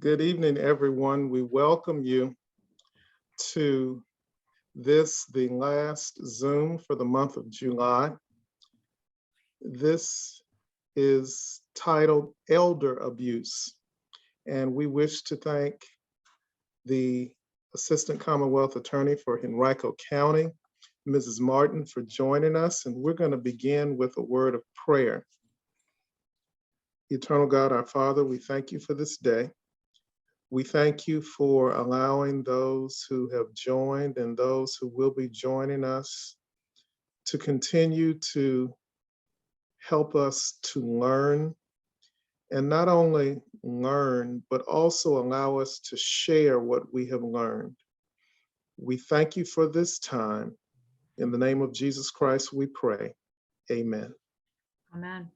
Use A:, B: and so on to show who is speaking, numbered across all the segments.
A: Good evening, everyone. We welcome you to the last Zoom for the month of July. This is titled Elder Abuse, and we wish to thank the Assistant Commonwealth Attorney for Henrico County, Mrs. Martin, for joining us, and we're going to begin with a word of prayer. Eternal God, our Father, we thank you for this day. We thank you for allowing those who have joined and those who will be joining us to continue to help us to learn, and not only learn, but also allow us to share what we have learned. We thank you for this time. In the name of Jesus Christ, we pray. Amen.
B: Amen.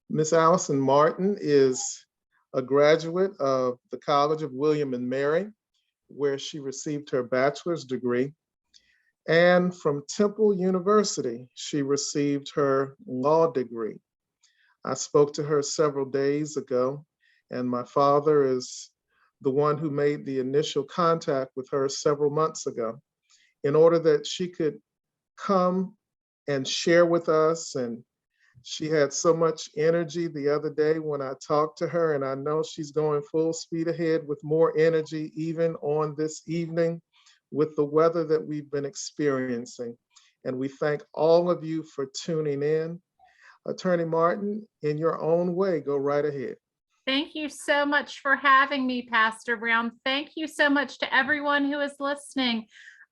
A: Miss Alison Martin is a graduate of the College of William and Mary, where she received her bachelor's degree. And from Temple University, she received her law degree. I spoke to her several days ago, and my father is the one who made the initial contact with her several months ago in order that she could come and share with us. And she had so much energy the other day when I talked to her, and I know she's going full speed ahead with more energy even on this evening with the weather that we've been experiencing. And we thank all of you for tuning in. Attorney Martin, in your own way, go right ahead.
B: Thank you so much for having me, Pastor Brown. Thank you so much to everyone who is listening.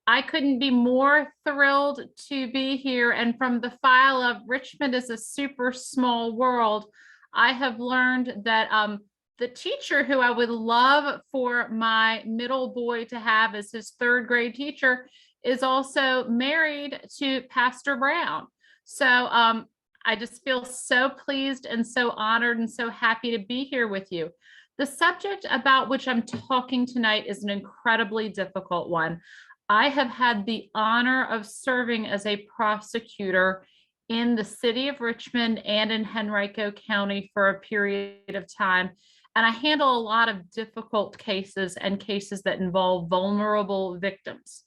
B: I couldn't be more thrilled to be here. And from the file of Richmond is a super small world, I have learned that the teacher who I would love for my middle boy to have as his third grade teacher is also married to Pastor Brown. So I just feel so pleased and so honored and so happy to be here with you. The subject about which I'm talking tonight is an incredibly difficult one. I have had the honor of serving as a prosecutor in the city of Richmond and in Henrico County for a period of time. And I handle a lot of difficult cases and cases that involve vulnerable victims.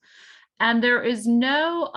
B: And there is no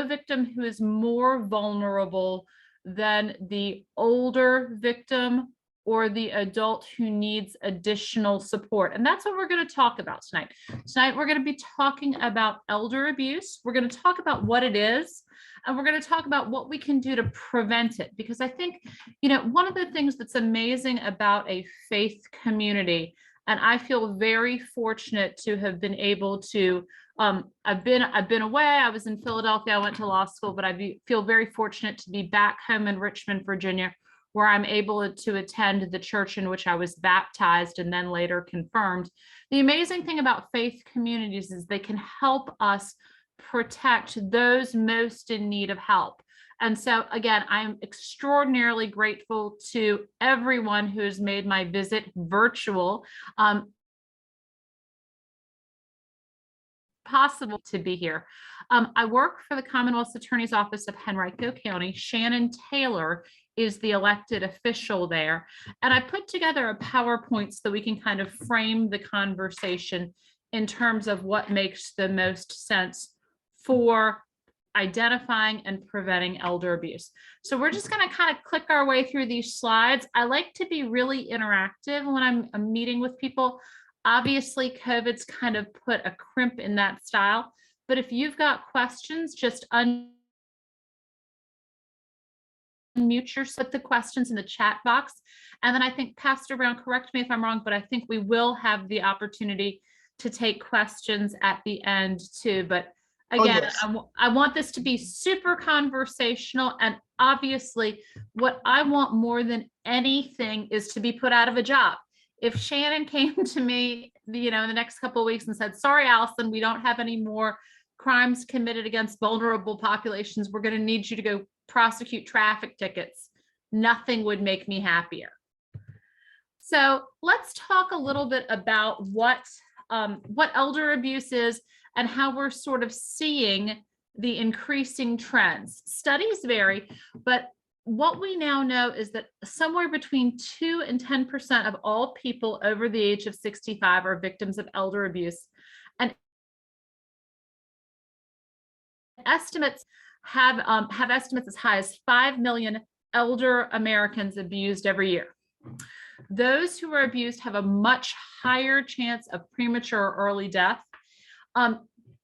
B: victim who is more vulnerable than the older victim or the adult who needs additional support. And that's what we're going to talk about tonight. Tonight, we're going to be talking about elder abuse. We're going to talk about what it is, and we're going to talk about what we can do to prevent it. Because I think, one of the things that's amazing about a faith community, and I feel very fortunate to have been able to, I've been away. I was in Philadelphia. I went to law school, but I feel very fortunate to be back home in Richmond, Virginia, where I'm able to attend the church in which I was baptized and then later confirmed. The amazing thing about faith communities is they can help us protect those most in need of help. And so again, I'm extraordinarily grateful to everyone who has made my visit virtual possible to be here. I work for the Commonwealth's Attorney's Office of Henrico County. Shannon Taylor is the elected official there. And I put together a PowerPoint so that we can kind of frame the conversation in terms of what makes the most sense for identifying and preventing elder abuse. So we're just going to kind of click our way through these slides. I like to be really interactive when I'm meeting with people. Obviously, COVID's kind of put a crimp in that style, but if you've got questions, just unmute yourself, put the questions in the chat box. And then I think, Pastor Brown, correct me if I'm wrong, but I think we will have the opportunity to take questions at the end too. But again,
A: yes.
B: I want this to be super conversational. And obviously, what I want more than anything is to be put out of a job. If Shannon came to me, in the next couple of weeks and said, sorry, Alison, we don't have any more crimes committed against vulnerable populations. We're going to need you to go prosecute traffic tickets. Nothing would make me happier. So let's talk a little bit about what elder abuse is and how we're sort of seeing the increasing trends. Studies vary, but what we now know is that somewhere between 2 and 10% of all people over the age of 65 are victims of elder abuse. And estimates have estimates as high as 5 million elder Americans abused every year. Those who are abused have a much higher chance of premature or early death.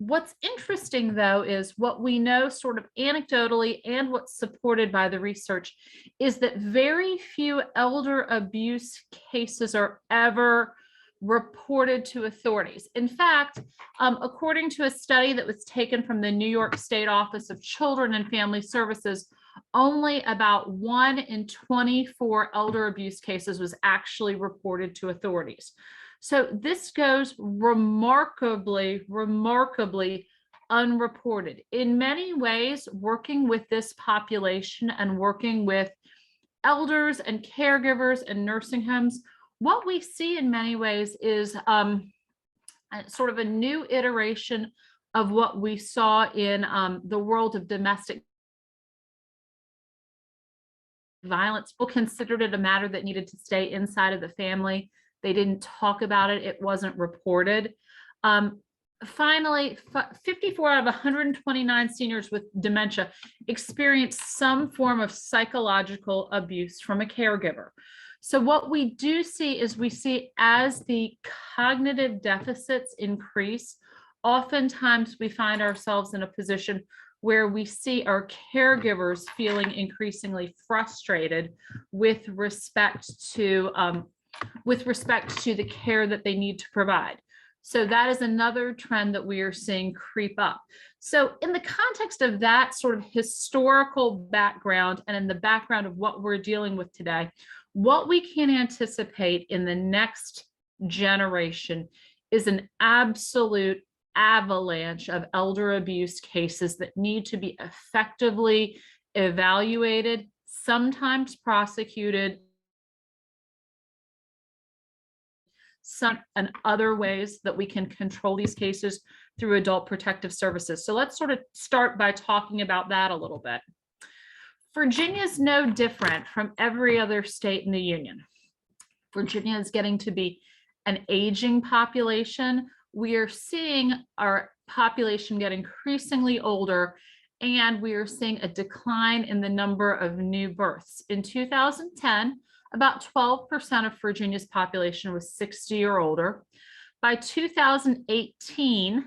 B: What's interesting, though, is what we know sort of anecdotally and what's supported by the research is that very few elder abuse cases are ever reported to authorities. In fact, according to a study that was taken from the New York State Office of Children and Family Services, only about 1 in 24 elder abuse cases was actually reported to authorities. So this goes remarkably unreported. In many ways, working with this population and working with elders and caregivers and nursing homes, what we see in many ways is sort of a new iteration of what we saw in the world of domestic violence. People considered it a matter that needed to stay inside of the family. They didn't talk about it. It wasn't reported. Finally, 54 out of 129 seniors with dementia experienced some form of psychological abuse from a caregiver. So what we do see is we see as the cognitive deficits increase, oftentimes we find ourselves in a position where we see our caregivers feeling increasingly frustrated with respect to the care that they need to provide. So that is another trend that we are seeing creep up. So in the context of that sort of historical background and in the background of what we're dealing with today, what we can anticipate in the next generation is an absolute avalanche of elder abuse cases that need to be effectively evaluated, sometimes prosecuted, some and other ways that we can control these cases through adult protective services. So let's sort of start by talking about that a little bit. Virginia is no different from every other state in the union. Virginia is getting to be an aging population. We are seeing our population get increasingly older, and we are seeing a decline in the number of new births. In 2010, about 12% of Virginia's population was 60 or older. By 2018,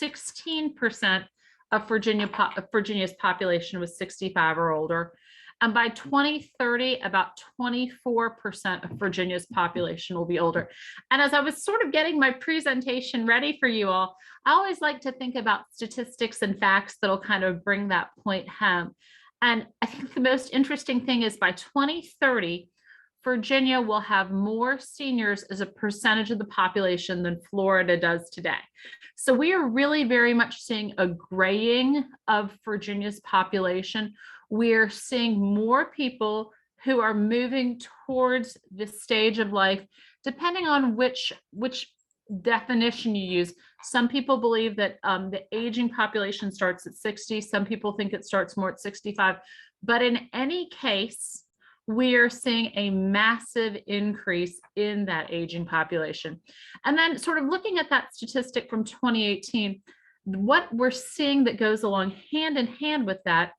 B: 16% of Virginia's population was 65 or older. And by 2030, about 24% of Virginia's population will be older. And as I was sort of getting my presentation ready for you all, I always like to think about statistics and facts that'll kind of bring that point home. And I think the most interesting thing is by 2030, Virginia will have more seniors as a percentage of the population than Florida does today. So we are really very much seeing a graying of Virginia's population. We're seeing more people who are moving towards this stage of life, depending on which definition you use. Some people believe that the aging population starts at 60. Some people think it starts more at 65. But in any case, we are seeing a massive increase in that aging population. And then sort of looking at that statistic from 2018, what we're seeing that goes along hand in hand with that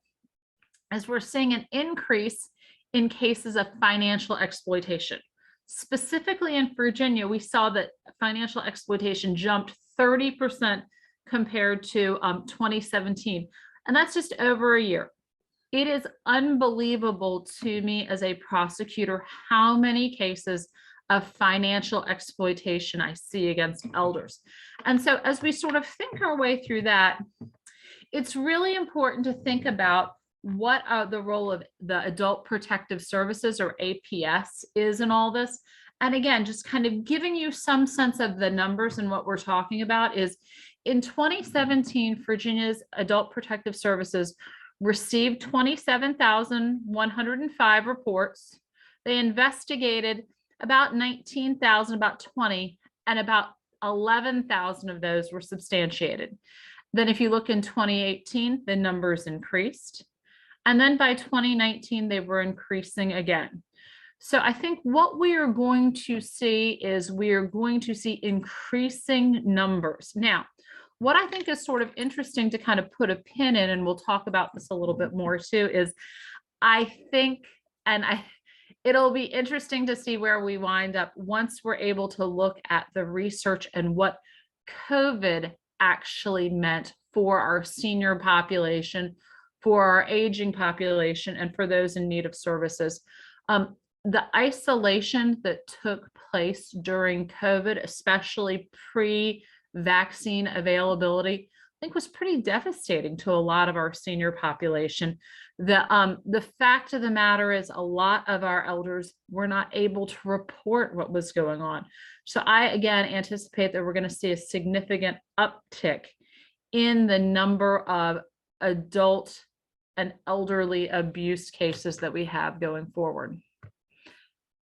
B: is we're seeing an increase in cases of financial exploitation. Specifically in Virginia, we saw that financial exploitation jumped 30% compared to 2017. And that's just over a year. It is unbelievable to me as a prosecutor how many cases of financial exploitation I see against elders. And so as we sort of think our way through that, it's really important to think about what the role of the Adult Protective Services, or APS, is in all this. And again, just kind of giving you some sense of the numbers and what we're talking about is in 2017, Virginia's Adult Protective Services received 27,105 reports. They investigated about 19,000, about 20, and about 11,000 of those were substantiated. Then if you look in 2018, the numbers increased. And then by 2019, they were increasing again. So I think what we are going to see is we are going to see increasing numbers. Now, what I think is sort of interesting to kind of put a pin in, and we'll talk about this a little bit more too, is I think, it'll be interesting to see where we wind up once we're able to look at the research and what COVID actually meant for our senior population, for our aging population, and for those in need of services. The isolation that took place during COVID, especially pre-vaccine availability, I think was pretty devastating to a lot of our senior population. The fact of the matter is a lot of our elders were not able to report what was going on. So I, again, anticipate that we're going to see a significant uptick in the number of adult and elderly abuse cases that we have going forward.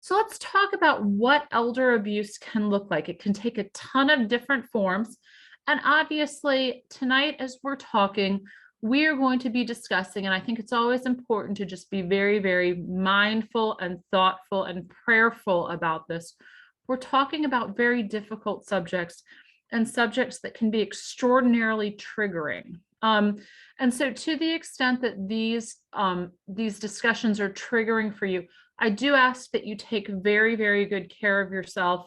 B: So let's talk about what elder abuse can look like. It can take a ton of different forms. And obviously tonight, as we're talking, we are going to be discussing, and I think it's always important to just be very, very mindful and thoughtful and prayerful about this. We're talking about very difficult subjects and subjects that can be extraordinarily triggering. And so to the extent that these discussions are triggering for you, I do ask that you take very, very good care of yourself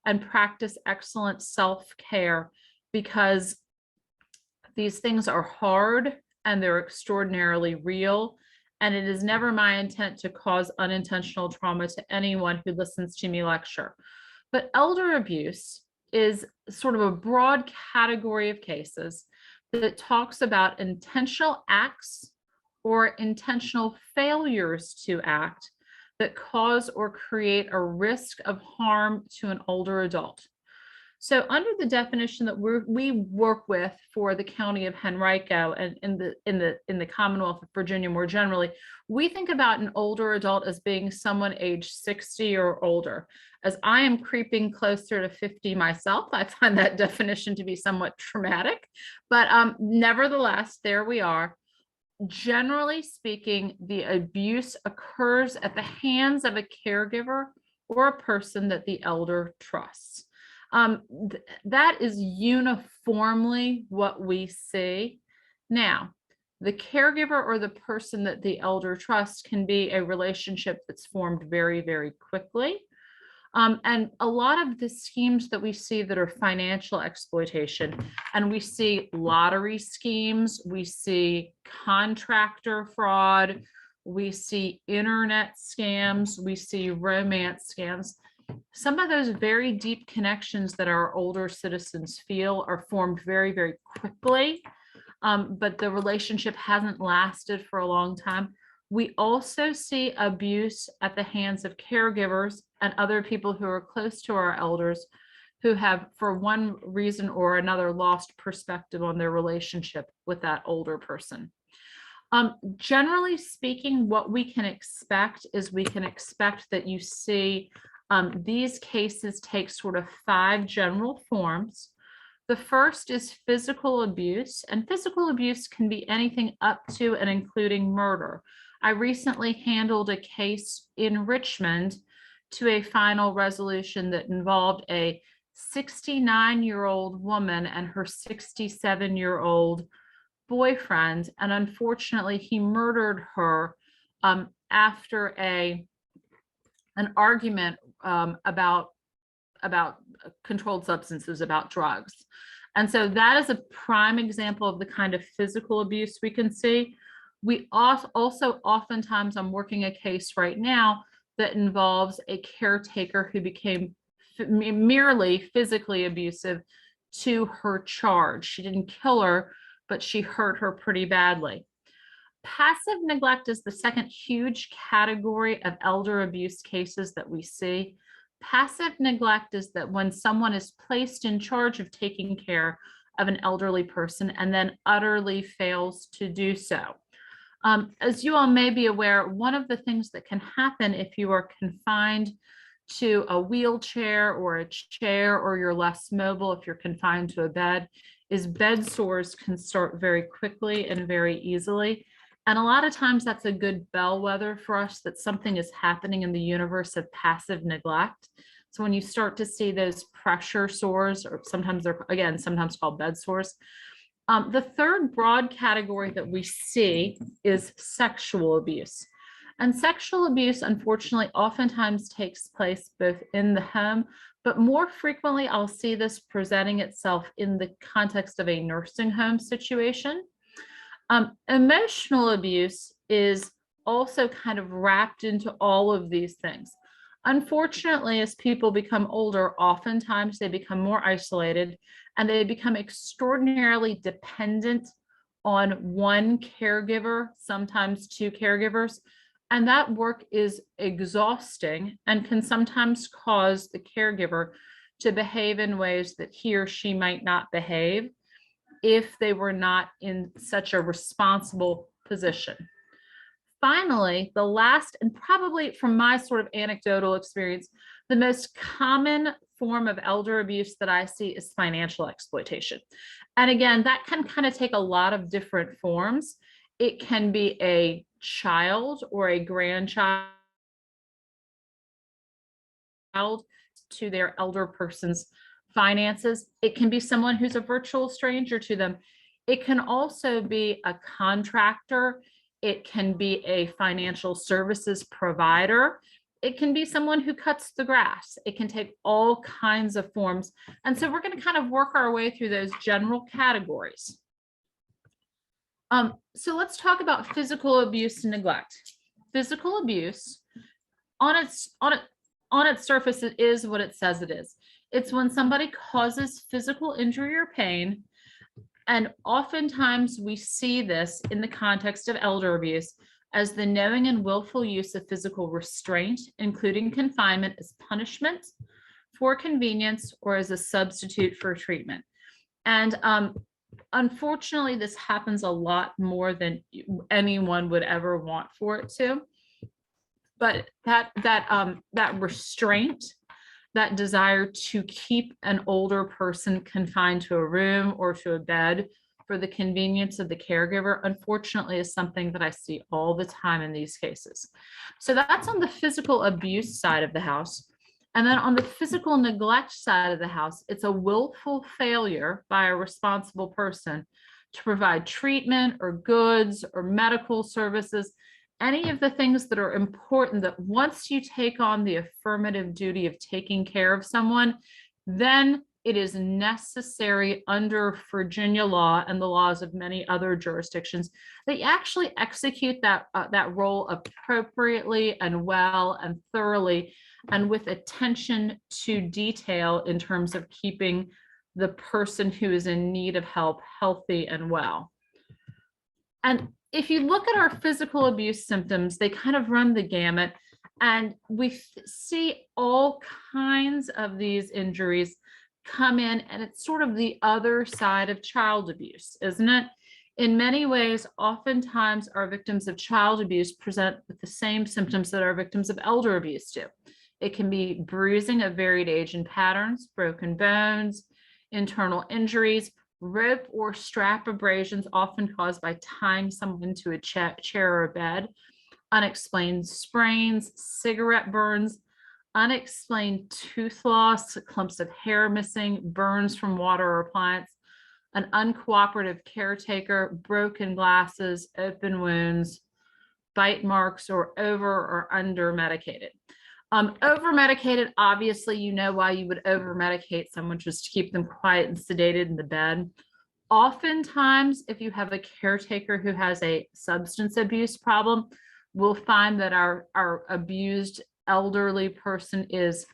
B: and practice excellent self-care, because these things are hard and they're extraordinarily real. And it is never my intent to cause unintentional trauma to anyone who listens to me lecture. But elder abuse is sort of a broad category of cases that talks about intentional acts or intentional failures to act that cause or create a risk of harm to an older adult. So under the definition that we work with for the County of Henrico and in the Commonwealth of Virginia more generally, we think about an older adult as being someone age 60 or older. As I am creeping closer to 50 myself, I find that definition to be somewhat traumatic, but nevertheless, there we are. Generally speaking, the abuse occurs at the hands of a caregiver or a person that the elder trusts. That is uniformly what we see. Now, the caregiver or the person that the elder trusts can be a relationship that's formed very, very quickly. And a lot of the schemes that we see that are financial exploitation, and we see lottery schemes, we see contractor fraud, we see internet scams, we see romance scams. Some of those very deep connections that our older citizens feel are formed very, very quickly, but the relationship hasn't lasted for a long time. We also see abuse at the hands of caregivers and other people who are close to our elders who have, for one reason or another, lost perspective on their relationship with that older person. Generally speaking, what we can expect is we can expect that you see these cases take sort of 5 general forms. The first is physical abuse, and physical abuse can be anything up to and including murder. I recently handled a case in Richmond to a final resolution that involved a 69-year-old woman and her 67-year-old boyfriend, and unfortunately he murdered her after an argument about controlled substances, about drugs. And so that is a prime example of the kind of physical abuse we can see. We also oftentimes, I'm working a case right now that involves a caretaker who became merely physically abusive to her charge. She didn't kill her, but she hurt her pretty badly. Passive neglect is the second huge category of elder abuse cases that we see. Passive neglect is that when someone is placed in charge of taking care of an elderly person and then utterly fails to do so. As you all may be aware, one of the things that can happen if you are confined to a wheelchair or a chair, or you're less mobile, if you're confined to a bed, is bed sores can start very quickly and very easily. And a lot of times that's a good bellwether for us that something is happening in the universe of passive neglect. So when you start to see those pressure sores, or sometimes they're, again, sometimes called bed sores. The third broad category that we see is sexual abuse. And sexual abuse, unfortunately, oftentimes takes place both in the home, but more frequently, I'll see this presenting itself in the context of a nursing home situation. Emotional abuse is also kind of wrapped into all of these things. Unfortunately, as people become older, oftentimes they become more isolated and they become extraordinarily dependent on one caregiver, sometimes two caregivers. And that work is exhausting and can sometimes cause the caregiver to behave in ways that he or she might not behave if they were not in such a responsible position. Finally, the last, and probably from my sort of anecdotal experience, the most common form of elder abuse that I see is financial exploitation. And again, that can kind of take a lot of different forms. It can be a child or a grandchild to their elder person's finances. It can be someone who's a virtual stranger to them. It can also be a contractor. It can be a financial services provider. It can be someone who cuts the grass. It can take all kinds of forms. And so we're going to kind of work our way through those general categories. So let's talk about physical abuse and neglect. Physical abuse, on its surface, it is what it says it is. It's when somebody causes physical injury or pain. And oftentimes we see this in the context of elder abuse as the knowing and willful use of physical restraint, including confinement, as punishment, for convenience, or as a substitute for treatment. And unfortunately, this happens a lot more than anyone would ever want for it to. But that restraint, that desire to keep an older person confined to a room or to a bed for the convenience of the caregiver, unfortunately, is something that I see all the time in these cases. So that's on the physical abuse side of the house. And then on the physical neglect side of the house, it's a willful failure by a responsible person to provide treatment or goods or medical services, any of the things that are important, that once you take on the affirmative duty of taking care of someone, then it is necessary under Virginia law and the laws of many other jurisdictions that you actually execute that role appropriately and well and thoroughly and with attention to detail in terms of keeping the person who is in need of help healthy and well. And if you look at our physical abuse symptoms, they kind of run the gamut, and we see all kinds of these injuries come in, and it's sort of the other side of child abuse, isn't it? In many ways, oftentimes our victims of child abuse present with the same symptoms that our victims of elder abuse do. It can be bruising of varied age and patterns, broken bones, internal injuries, rope or strap abrasions, often caused by tying someone to a chair or a bed, unexplained sprains, cigarette burns, unexplained tooth loss, clumps of hair missing, burns from water or appliance, an uncooperative caretaker, broken glasses, open wounds, bite marks, or over or under medicated. Over medicated, obviously, you know why you would over medicate someone, just to keep them quiet and sedated in the bed. Oftentimes, if you have a caretaker who has a substance abuse problem, we'll find that our abused elderly person is,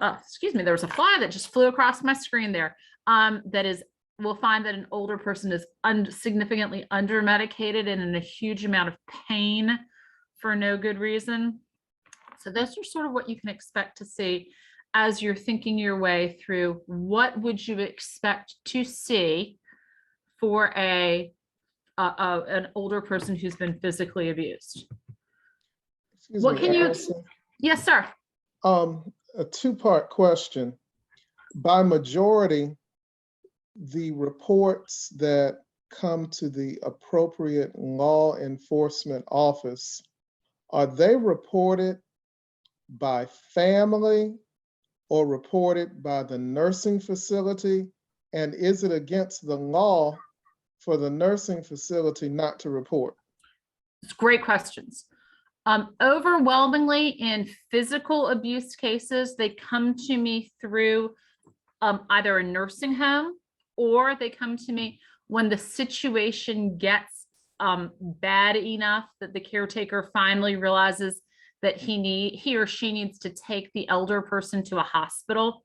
B: excuse me, there was a fly that just flew across my screen there. We'll find that an older person is significantly under medicated and in a huge amount of pain for no good reason. So those are sort of what you can expect to see as you're thinking your way through what would you expect to see for an older person who's been physically abused.
A: Excuse
B: What
A: me,
B: can you?
A: Alison.
B: Yes, sir.
A: A two-part question. By majority, the reports that come to the appropriate law enforcement office, are they reported by family or reported by the nursing facility? And is it against the law for the nursing facility not to report?
B: It's great questions. Overwhelmingly in physical abuse cases, they come to me through either a nursing home, or they come to me when the situation gets bad enough that the caretaker finally realizes that he or she needs to take the elder person to a hospital.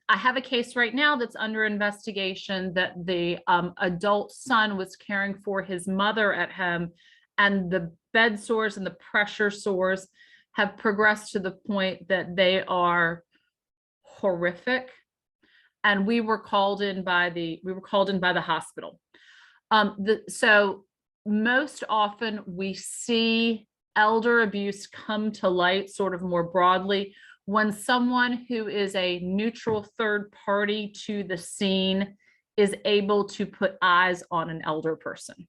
B: I have a case right now that's under investigation that the adult son was caring for his mother at home, and the bed sores and the pressure sores have progressed to the point that they are horrific. And we were called in by the hospital. So most often we see elder abuse come to light sort of more broadly when someone who is a neutral third party to the scene is able to put eyes on an elder person.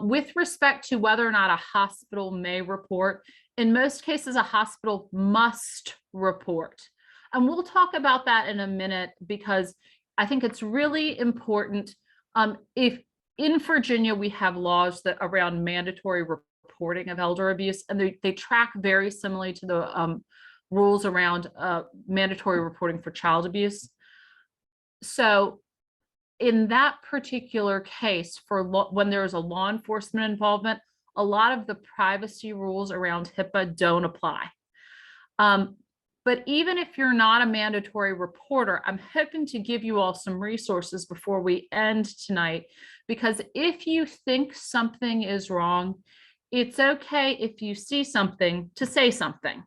B: With respect to whether or not a hospital may report, in most cases, a hospital must report. And we'll talk about that in a minute, because I think it's really important. If in Virginia, we have laws that around mandatory reporting of elder abuse, and they track very similarly to the rules around mandatory reporting for child abuse. So in that particular case, when there is a law enforcement involvement, a lot of the privacy rules around HIPAA don't apply. But even if you're not a mandatory reporter, I'm hoping to give you all some resources before we end tonight, because if you think something is wrong, it's okay if you see something to say something.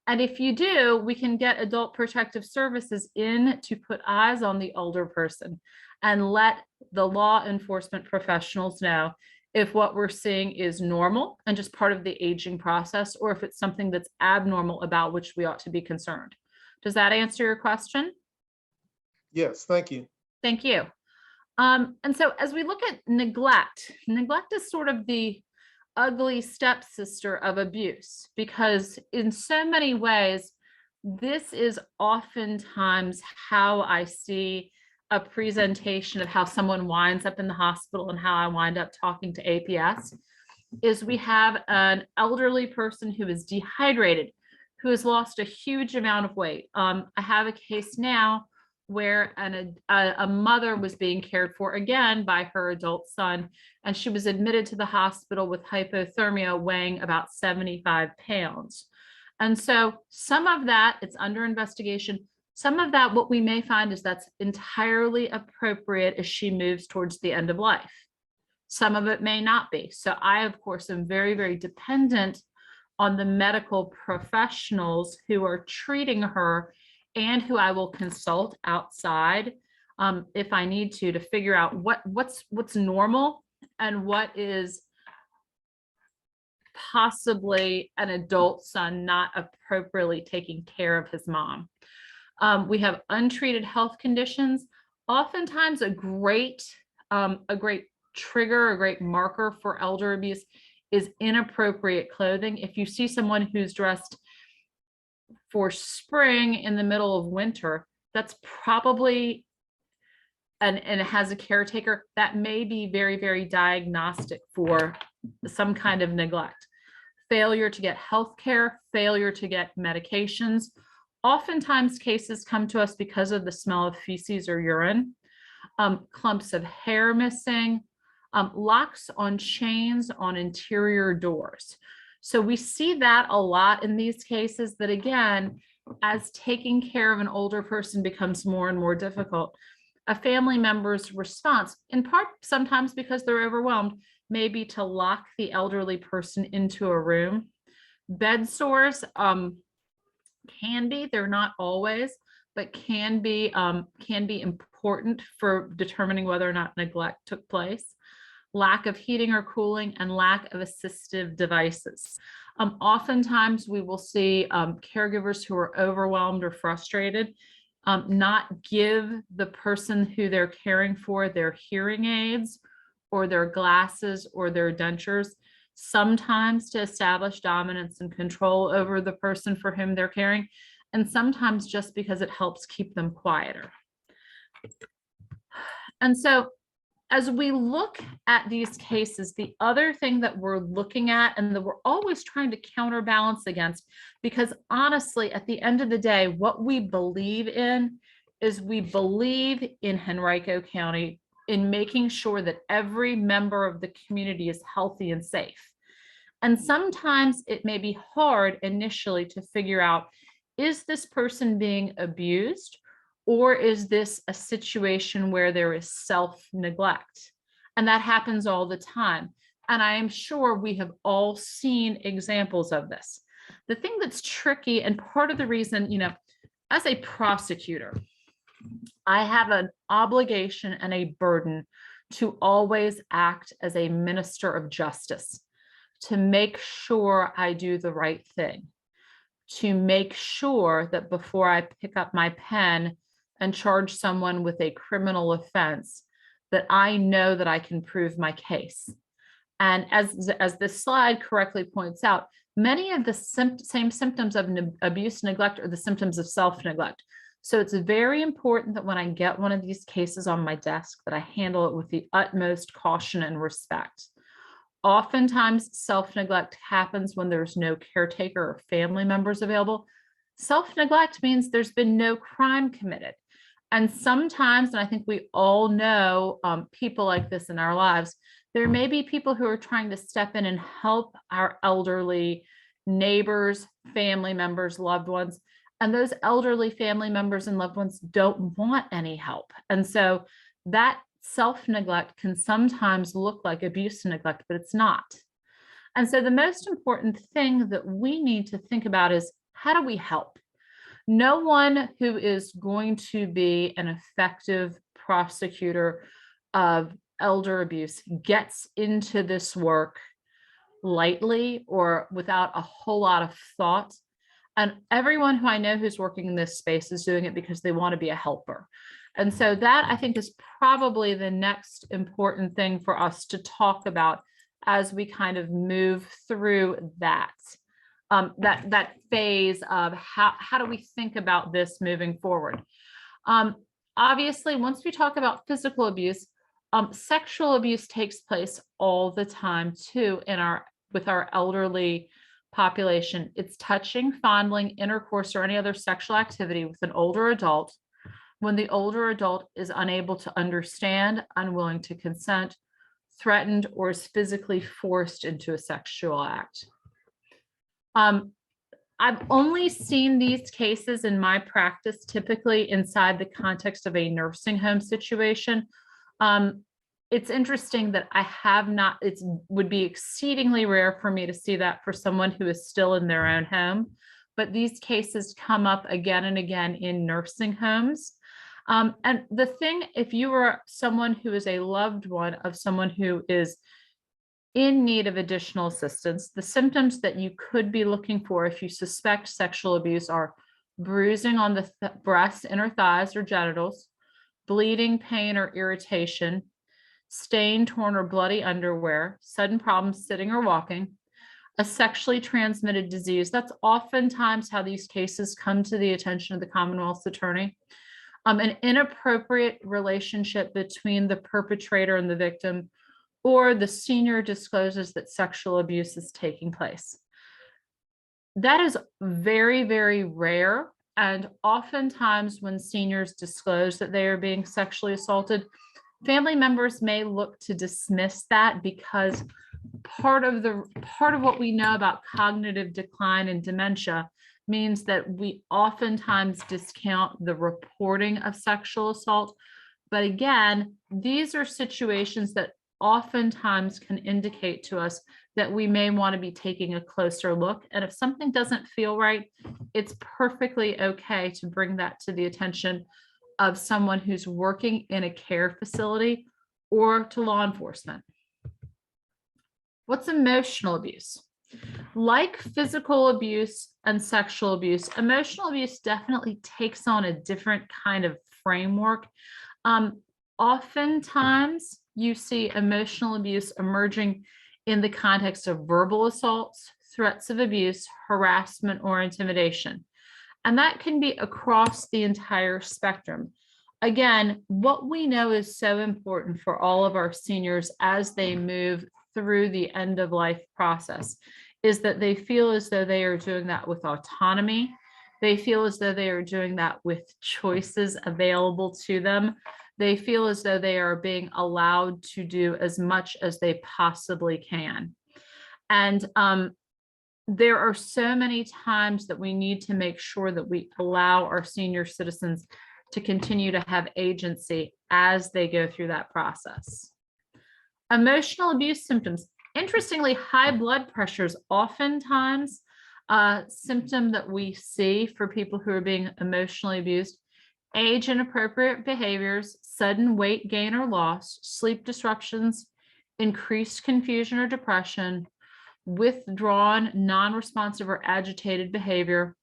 B: And if you do, we can get Adult Protective Services in to put eyes on the older person and let the law enforcement professionals know if what we're seeing is normal and just part of the aging process, or if it's something that's abnormal about which we ought to be concerned. Does that answer your question?
A: Yes, thank you.
B: Thank you. And so as we look at neglect is sort of the ugly stepsister of abuse, because in so many ways, this is oftentimes how I see a presentation of how someone winds up in the hospital and how I wind up talking to APS, is we have an elderly person who is dehydrated, who has lost a huge amount of weight. I have a case now where a mother was being cared for again by her adult son, and she was admitted to the hospital with hypothermia, weighing about 75 pounds. And so some of that, it's under investigation. Some of that, what we may find is that's entirely appropriate as she moves towards the end of life. Some of it may not be. So I, of course, am very, very dependent on the medical professionals who are treating her and who I will consult outside if I need to figure out what's normal and what is possibly an adult son not appropriately taking care of his mom. We have untreated health conditions. Oftentimes a great trigger, a great marker for elder abuse is inappropriate clothing. If you see someone who's dressed for spring in the middle of winter, that's probably, and it has a caretaker, that may be very, very diagnostic for some kind of neglect. Failure to get health care, failure to get medications. Oftentimes cases come to us because of the smell of feces or urine, clumps of hair missing, locks on chains on interior doors. So we see that a lot in these cases, that again, as taking care of an older person becomes more and more difficult, a family member's response, in part sometimes because they're overwhelmed, may be to lock the elderly person into a room. Bed sores can be, they're not always, but can be important for determining whether or not neglect took place. Lack of heating or cooling, and lack of assistive devices. Oftentimes we will see caregivers who are overwhelmed or frustrated, not give the person who they're caring for their hearing aids or their glasses or their dentures, sometimes to establish dominance and control over the person for whom they're caring, and sometimes just because it helps keep them quieter. And so as we look at these cases, the other thing that we're looking at and that we're always trying to counterbalance against, because honestly, at the end of the day, what we believe in is we believe in Henrico County in making sure that every member of the community is healthy and safe. And sometimes it may be hard initially to figure out, is this person being abused? Or is this a situation where there is self-neglect? And that happens all the time. And I am sure we have all seen examples of this. The thing that's tricky, and part of the reason, as a prosecutor, I have an obligation and a burden to always act as a minister of justice, to make sure I do the right thing, to make sure that before I pick up my pen and charge someone with a criminal offense, that I know that I can prove my case. And as this slide correctly points out, many of the same symptoms of abuse and neglect are the symptoms of self-neglect. So it's very important that when I get one of these cases on my desk, that I handle it with the utmost caution and respect. Oftentimes, self-neglect happens when there's no caretaker or family members available. Self-neglect means there's been no crime committed. And sometimes, and I think we all know people like this in our lives, there may be people who are trying to step in and help our elderly neighbors, family members, loved ones. And those elderly family members and loved ones don't want any help. And so that self-neglect can sometimes look like abuse and neglect, but it's not. And so the most important thing that we need to think about is, how do we help? No one who is going to be an effective prosecutor of elder abuse gets into this work lightly or without a whole lot of thought. And everyone who I know who's working in this space is doing it because they want to be a helper. And so that, I think, is probably the next important thing for us to talk about as we kind of move through that. That phase of how do we think about this moving forward? Obviously, once we talk about physical abuse, sexual abuse takes place all the time too with our elderly population. It's touching, fondling, intercourse, or any other sexual activity with an older adult when the older adult is unable to understand, unwilling to consent, threatened, or is physically forced into a sexual act. I've only seen these cases in my practice, typically inside the context of a nursing home situation. It's interesting that I have not, it would be exceedingly rare for me to see that for someone who is still in their own home, but these cases come up again and again in nursing homes. And the thing, if you are someone who is a loved one of someone who is in need of additional assistance, the symptoms that you could be looking for if you suspect sexual abuse are bruising on the breasts, inner thighs, or genitals, bleeding, pain, or irritation, stained, torn, or bloody underwear, sudden problems sitting or walking, a sexually transmitted disease. That's oftentimes how these cases come to the attention of the Commonwealth's attorney. An inappropriate relationship between the perpetrator and the victim, or the senior discloses that sexual abuse is taking place. That is very, very rare. And oftentimes when seniors disclose that they are being sexually assaulted, family members may look to dismiss that because part of what we know about cognitive decline and dementia means that we oftentimes discount the reporting of sexual assault. But again, these are situations that oftentimes can indicate to us that we may want to be taking a closer look. And if something doesn't feel right, it's perfectly okay to bring that to the attention of someone who's working in a care facility or to law enforcement. What's emotional abuse? Like physical abuse and sexual abuse, emotional abuse definitely takes on a different kind of framework. Oftentimes, you see emotional abuse emerging in the context of verbal assaults, threats of abuse, harassment, or intimidation. And that can be across the entire spectrum. Again, what we know is so important for all of our seniors as they move through the end of life process is that they feel as though they are doing that with autonomy. They feel as though they are doing that with choices available to them. They feel as though they are being allowed to do as much as they possibly can. And there are so many times that we need to make sure that we allow our senior citizens to continue to have agency as they go through that process. Emotional abuse symptoms. Interestingly, high blood pressure is oftentimes a symptom that we see for people who are being emotionally abused. Age inappropriate behaviors, sudden weight gain or loss, sleep disruptions, increased confusion or depression, withdrawn, non-responsive or agitated behavior,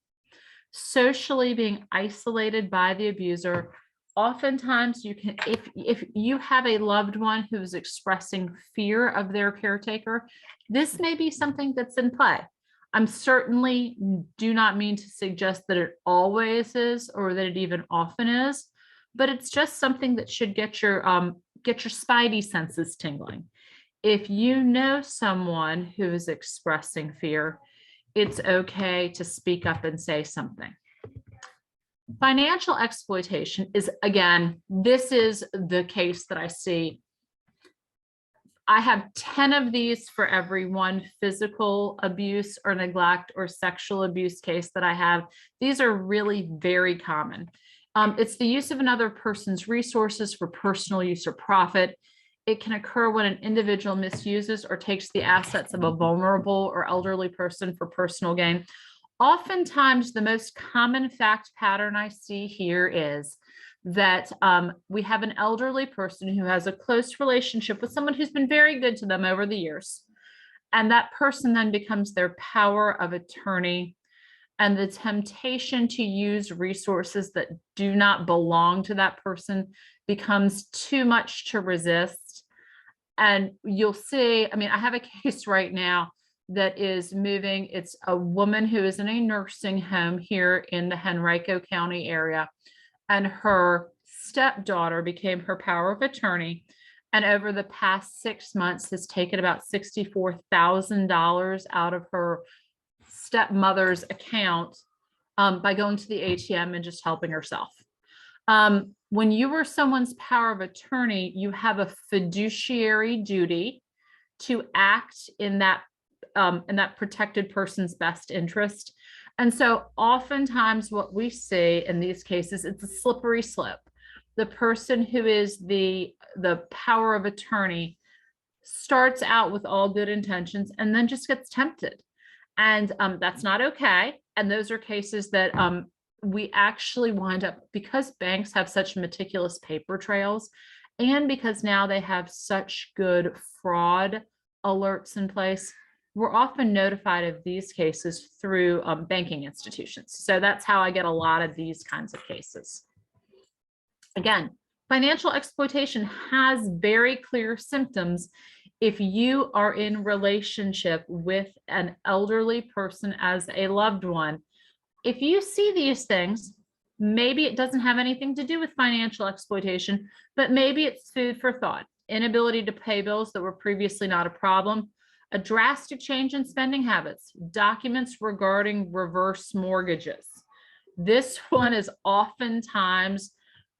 B: socially being isolated by the abuser. Oftentimes you can, if you have a loved one who is expressing fear of their caretaker, this may be something that's in play. I'm certainly do not mean to suggest that it always is or that it even often is, but it's just something that should get your spidey senses tingling. If you know someone who is expressing fear, it's okay to speak up and say something. Financial exploitation is, again, this is the case that I see. I have 10 of these for every one physical abuse or neglect or sexual abuse case that I have. These are really very common. It's the use of another person's resources for personal use or profit. It can occur when an individual misuses or takes the assets of a vulnerable or elderly person for personal gain. Oftentimes, the most common fact pattern I see here is that we have an elderly person who has a close relationship with someone who's been very good to them over the years. And that person then becomes their power of attorney. And the temptation to use resources that do not belong to that person becomes too much to resist. And you'll see, I mean, I have a case right now that is moving. It's a woman who is in a nursing home here in the Henrico County area, and her stepdaughter became her power of attorney. And over the past 6 months has taken about $64,000 out of her stepmother's account by going to the ATM and just helping herself. When you are someone's power of attorney, you have a fiduciary duty to act in that protected person's best interest. And so oftentimes what we see in these cases, it's a slippery slope. The person who is the power of attorney starts out with all good intentions and then just gets tempted. And that's not okay. And those are cases that we actually wind up, because banks have such meticulous paper trails, and because now they have such good fraud alerts in place, we're often notified of these cases through banking institutions. So that's how I get a lot of these kinds of cases. Again, financial exploitation has very clear symptoms if you are in relationship with an elderly person as a loved one. If you see these things, maybe it doesn't have anything to do with financial exploitation, but maybe it's food for thought. Inability to pay bills that were previously not a problem, a drastic change in spending habits, documents regarding reverse mortgages. This one is oftentimes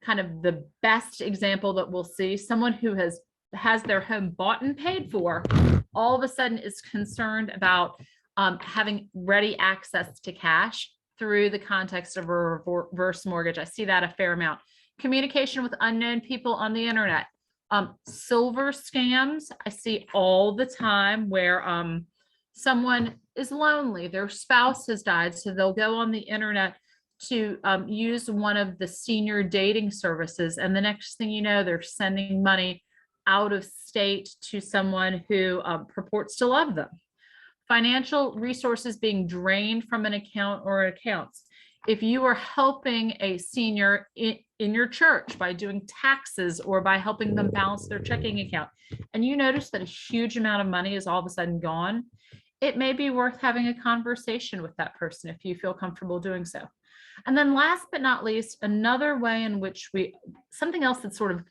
B: kind of the best example that we'll see. Someone who has their home bought and paid for, all of a sudden is concerned about having ready access to cash through the context of a reverse mortgage. I see that a fair amount. Communication with unknown people on the internet. Silver scams, I see all the time, where someone is lonely, their spouse has died, so they'll go on the internet to use one of the senior dating services, and the next thing you know, they're sending money out of state to someone who purports to love them. financial resources being drained from an account or accounts. If you are helping a senior in your church by doing taxes or by helping them balance their checking account, and you notice that a huge amount of money is all of a sudden gone, it may be worth having a conversation with that person if you feel comfortable doing so. And then last but not least, another way in which something else that's sort of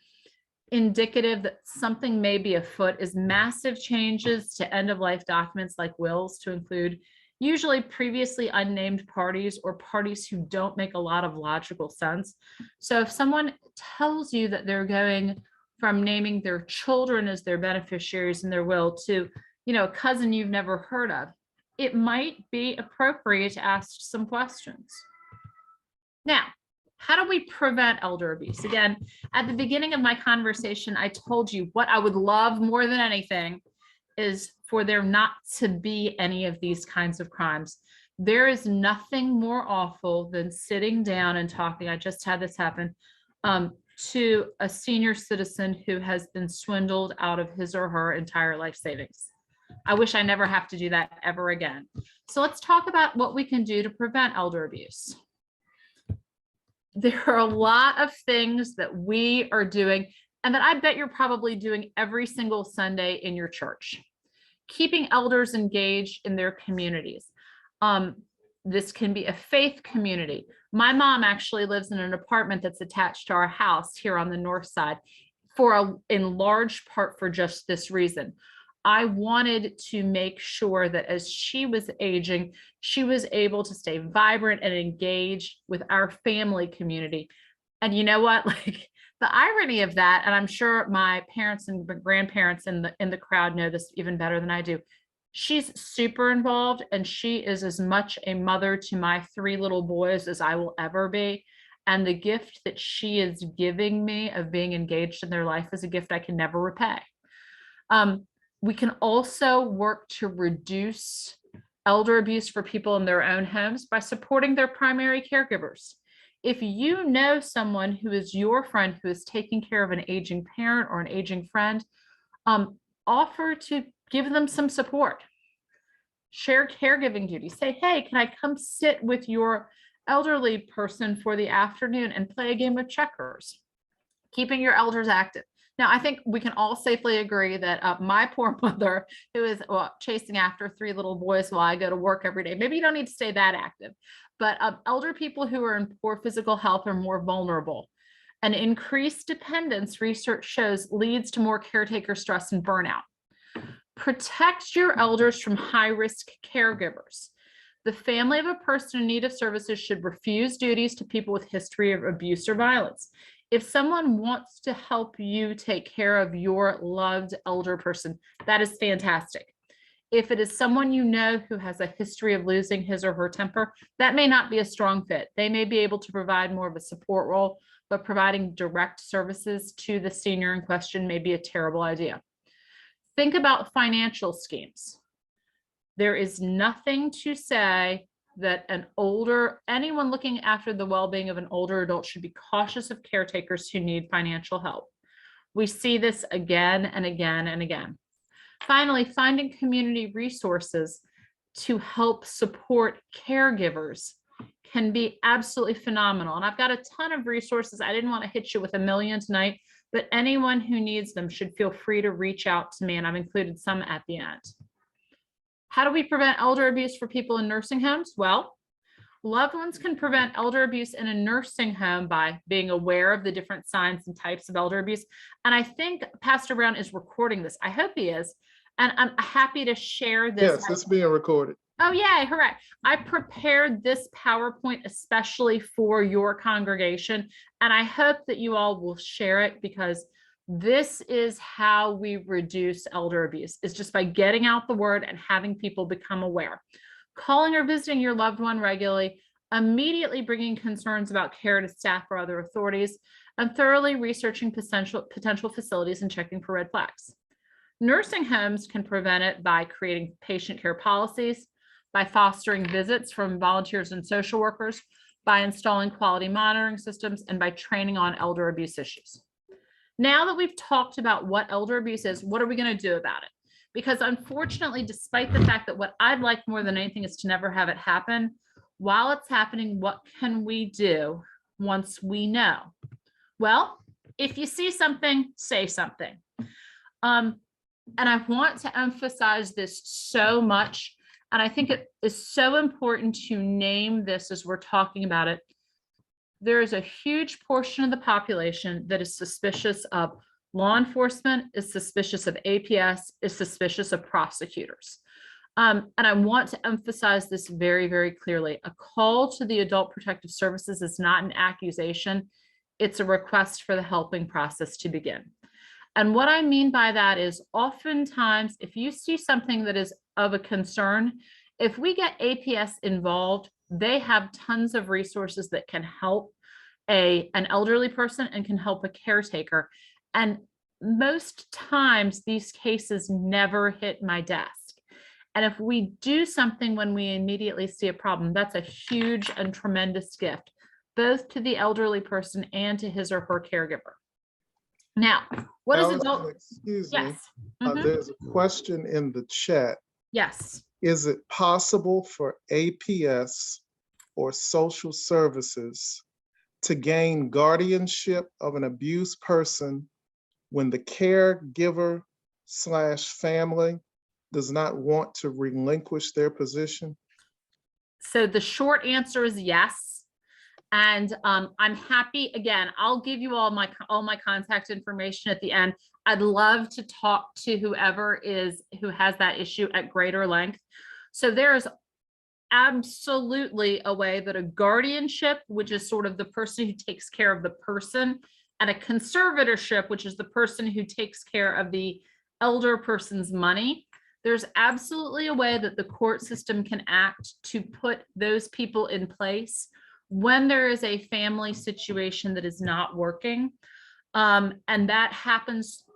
B: indicative that something may be afoot is massive changes to end-of-life documents like wills to include usually previously unnamed parties or parties who don't make a lot of logical sense. So if someone tells you that they're going from naming their children as their beneficiaries in their will to, a cousin you've never heard of, it might be appropriate to ask some questions. Now, how do we prevent elder abuse? Again, at the beginning of my conversation, I told you what I would love more than anything is for there not to be any of these kinds of crimes. There is nothing more awful than sitting down and talking. I just had this happen to a senior citizen who has been swindled out of his or her entire life savings. I wish I never have to do that ever again. So let's talk about what we can do to prevent elder abuse. There are a lot of things that we are doing and that I bet you're probably doing every single Sunday in your church. Keeping elders engaged in their communities. This can be a faith community. My mom actually lives in an apartment that's attached to our house here on the north side in large part for just this reason. I wanted to make sure that as she was aging, she was able to stay vibrant and engaged with our family community. And you know what? Like the irony of that, and I'm sure my parents and grandparents in the crowd know this even better than I do. She's super involved, and she is as much a mother to my 3 little boys as I will ever be. And the gift that she is giving me of being engaged in their life is a gift I can never repay. We can also work to reduce elder abuse for people in their own homes by supporting their primary caregivers. If you know someone who is your friend who is taking care of an aging parent or an aging friend, offer to give them some support. Share caregiving duties. Say, hey, can I come sit with your elderly person for the afternoon and play a game of checkers? Keeping your elders active. Now, I think we can all safely agree that my poor mother, who is chasing after 3 little boys while I go to work every day, maybe you don't need to stay that active, but elder people who are in poor physical health are more vulnerable. An increased dependence, research shows, leads to more caretaker stress and burnout. Protect your elders from high-risk caregivers. The family of a person in need of services should refuse duties to people with history of abuse or violence. If someone wants to help you take care of your loved elder person, that is fantastic. If it is someone you know who has a history of losing his or her temper, that may not be a strong fit. They may be able to provide more of a support role, but providing direct services to the senior in question may be a terrible idea. Think about financial schemes. There is nothing to say that anyone looking after the well-being of an older adult should be cautious of caretakers who need financial help. We see this again and again and again. Finally, finding community resources to help support caregivers can be absolutely phenomenal. And I've got a ton of resources. I didn't want to hit you with a million tonight, but anyone who needs them should feel free to reach out to me, and I've included some at the end. How do we prevent elder abuse for people in nursing homes? Well, loved ones can prevent elder abuse in a nursing home by being aware of the different signs and types of elder abuse. And I think Pastor Brown is recording this. I hope he is. And I'm happy to share this.
A: Yes, it's being recorded.
B: Oh, yeah, hooray. I prepared this PowerPoint especially for your congregation, and I hope that you all will share it, because this is how we reduce elder abuse, is just by getting out the word and having people become aware. Calling or visiting your loved one regularly, immediately bringing concerns about care to staff or other authorities, and thoroughly researching potential facilities and checking for red flags. Nursing homes can prevent it by creating patient care policies, by fostering visits from volunteers and social workers, by installing quality monitoring systems, and by training on elder abuse issues. Now that we've talked about what elder abuse is, what are we going to do about it? Because unfortunately, despite the fact that what I'd like more than anything is to never have it happen, while it's happening, what can we do once we know? Well, if you see something, say something. And I want to emphasize this so much. And I think it is so important to name this as we're talking about it. There is a huge portion of the population that is suspicious of law enforcement, is suspicious of APS, is suspicious of prosecutors. And I want to emphasize this very, very clearly. A call to the Adult Protective Services is not an accusation. It's a request for the helping process to begin. And what I mean by that is oftentimes, if you see something that is of a concern, if we get APS involved, they have tons of resources that can help an elderly person and can help a caretaker. And most times these cases never hit my desk. And if we do something when we immediately see a problem, that's a huge and tremendous gift, both to the elderly person and to his or her caregiver. Now, what is
A: Alison,
B: adult?
A: excuse me.
B: Yes. Mhm.
A: There's a question in the chat.
B: Yes.
A: Is it possible for APS or social services to gain guardianship of an abused person when the caregiver / family does not want to relinquish their position?
B: So the short answer is yes. And I'm happy, again, I'll give you all my contact information at the end. I'd love to talk to who has that issue at greater length. So there is absolutely a way that a guardianship, which is sort of the person who takes care of the person, and a conservatorship, which is the person who takes care of the elder person's money. There's absolutely a way that the court system can act to put those people in place when there is a family situation that is not working. And that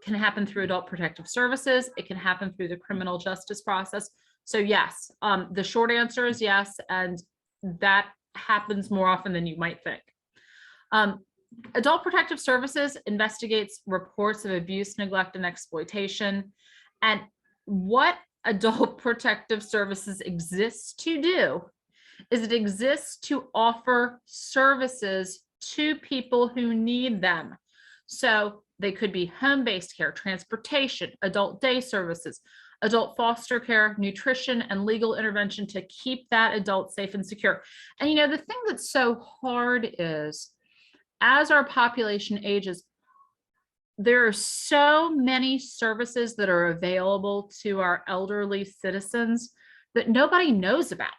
B: can happen through Adult Protective Services. It can happen through the criminal justice process. So yes, the short answer is yes, and that happens more often than you might think. Adult Protective Services investigates reports of abuse, neglect, and exploitation. And what Adult Protective Services exists to do is it exists to offer services to people who need them. So they could be home-based care, transportation, adult day services, adult foster care, nutrition, and legal intervention to keep that adult safe and secure. And you know, the thing that's so hard is, as our population ages, there are so many services that are available to our elderly citizens that nobody knows about.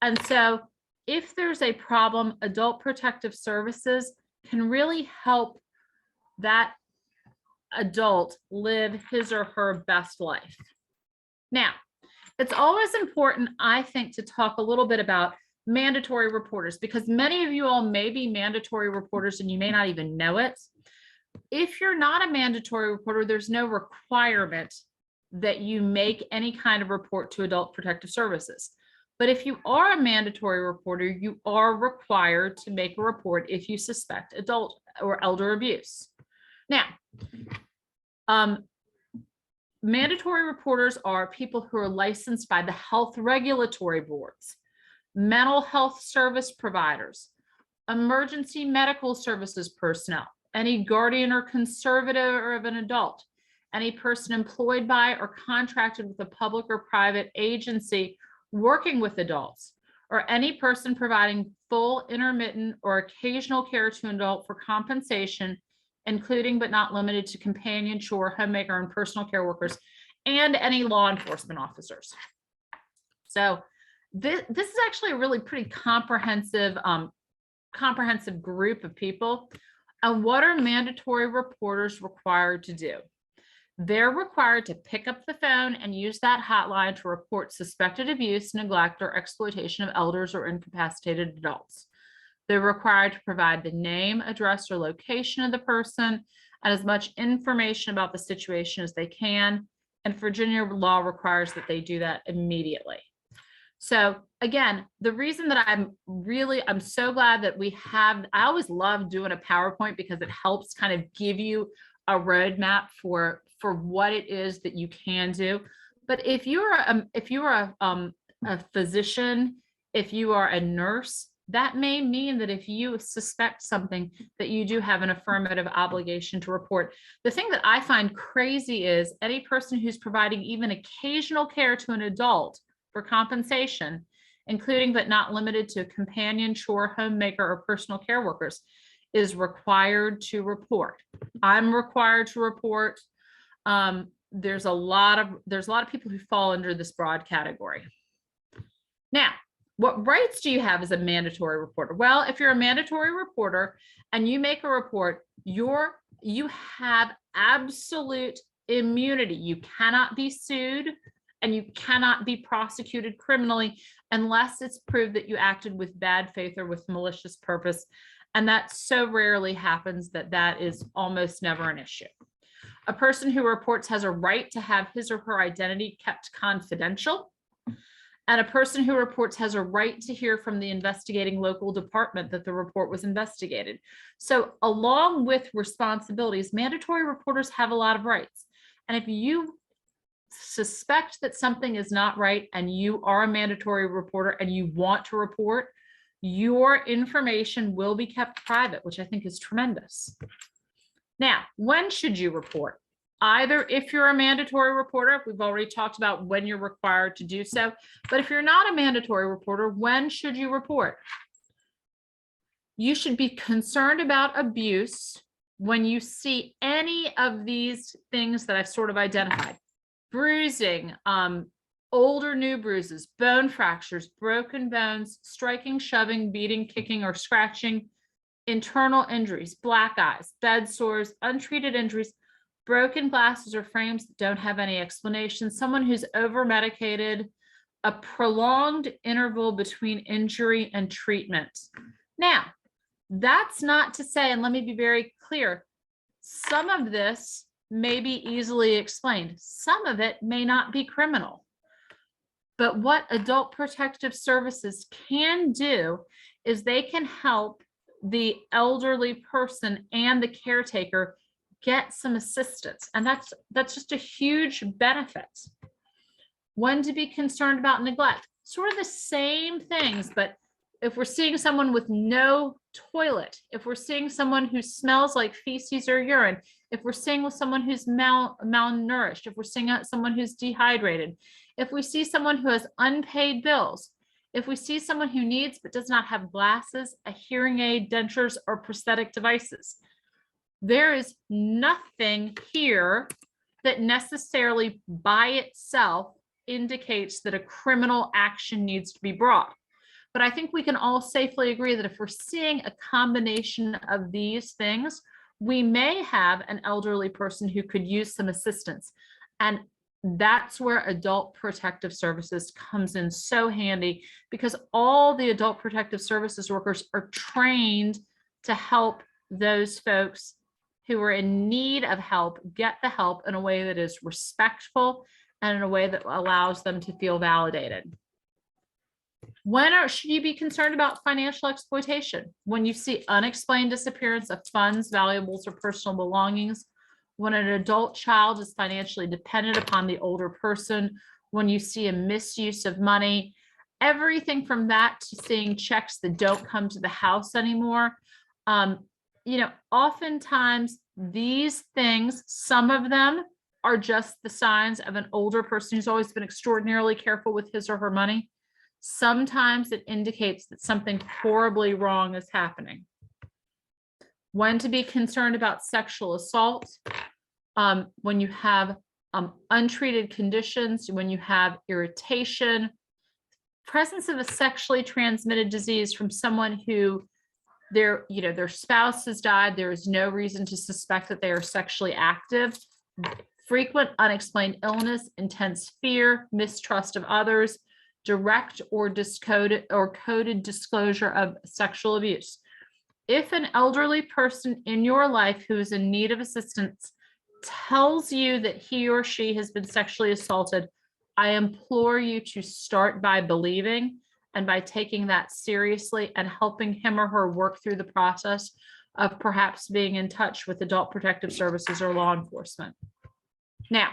B: And so if there's a problem, Adult Protective Services can really help that adult live his or her best life. Now, it's always important, I think, to talk a little bit about mandatory reporters, because many of you all may be mandatory reporters and you may not even know it. If you're not a mandatory reporter, there's no requirement that you make any kind of report to Adult Protective Services. But if you are a mandatory reporter, you are required to make a report if you suspect adult or elder abuse. Now, mandatory reporters are people who are licensed by the health regulatory boards, mental health service providers, emergency medical services personnel, any guardian or conservator of an adult, any person employed by or contracted with a public or private agency working with adults, or any person providing full, intermittent, or occasional care to an adult for compensation, including but not limited to companion, chore, homemaker, and personal care workers, and any law enforcement officers. So this is actually a really pretty comprehensive group of people. And what are mandatory reporters required to do? They're required to pick up the phone and use that hotline to report suspected abuse, neglect, or exploitation of elders or incapacitated adults. They're required to provide the name, address, or location of the person and as much information about the situation as they can. And Virginia law requires that they do that immediately. So again, the reason that I'm so glad that I always love doing a PowerPoint because it helps kind of give you a roadmap for what it is that you can do. But if you're a physician, if you are a nurse, that may mean that if you suspect something, that you do have an affirmative obligation to report. The thing that I find crazy is any person who's providing even occasional care to an adult for compensation, including but not limited to companion, chore, homemaker, or personal care workers, is required to report. I'm required to report. There's a lot of people who fall under this broad category. Now, what rights do you have as a mandatory reporter? Well, if you're a mandatory reporter and you make a report, you have absolute immunity. You cannot be sued and you cannot be prosecuted criminally unless it's proved that you acted with bad faith or with malicious purpose. And that so rarely happens that that is almost never an issue. A person who reports has a right to have his or her identity kept confidential. And a person who reports has a right to hear from the investigating local department that the report was investigated. So along with responsibilities, mandatory reporters have a lot of rights. And if you suspect that something is not right and you are a mandatory reporter and you want to report, your information will be kept private, which I think is tremendous. Now, when should you report? Either if you're a mandatory reporter, we've already talked about when you're required to do so, but if you're not a mandatory reporter, when should you report? You should be concerned about abuse when you see any of these things that I've sort of identified. Bruising, old or new bruises, bone fractures, broken bones, striking, shoving, beating, kicking, or scratching, internal injuries, black eyes, bed sores, untreated injuries, broken glasses or frames that don't have any explanation, someone who's over-medicated, a prolonged interval between injury and treatment. Now, that's not to say, and let me be very clear, some of this may be easily explained. Some of it may not be criminal. But what Adult Protective Services can do is they can help the elderly person and the caretaker get some assistance. And that's just a huge benefit. When to be concerned about neglect, sort of the same things, but if we're seeing someone with no toilet, if we're seeing someone who smells like feces or urine, if we're seeing with someone who's malnourished, if we're seeing someone who's dehydrated, if we see someone who has unpaid bills, if we see someone who needs but does not have glasses, a hearing aid, dentures, or prosthetic devices, there is nothing here that necessarily by itself indicates that a criminal action needs to be brought. But I think we can all safely agree that if we're seeing a combination of these things, we may have an elderly person who could use some assistance. And that's where Adult Protective Services comes in so handy, because all the Adult Protective Services workers are trained to help those folks who are in need of help get the help in a way that is respectful and in a way that allows them to feel validated. When should you be concerned about financial exploitation? When you see unexplained disappearance of funds, valuables, or personal belongings, when an adult child is financially dependent upon the older person, when you see a misuse of money, everything from that to seeing checks that don't come to the house anymore. Oftentimes these things, some of them are just the signs of an older person who's always been extraordinarily careful with his or her money. Sometimes it indicates that something horribly wrong is happening. When to be concerned about sexual assault, when you have untreated conditions, when you have irritation, presence of a sexually transmitted disease from someone who their spouse has died, there is no reason to suspect that they are sexually active, frequent unexplained illness, intense fear, mistrust of others, direct or coded disclosure of sexual abuse. If an elderly person in your life who is in need of assistance tells you that he or she has been sexually assaulted, I implore you to start by believing and by taking that seriously and helping him or her work through the process of perhaps being in touch with Adult Protective Services or law enforcement. Now,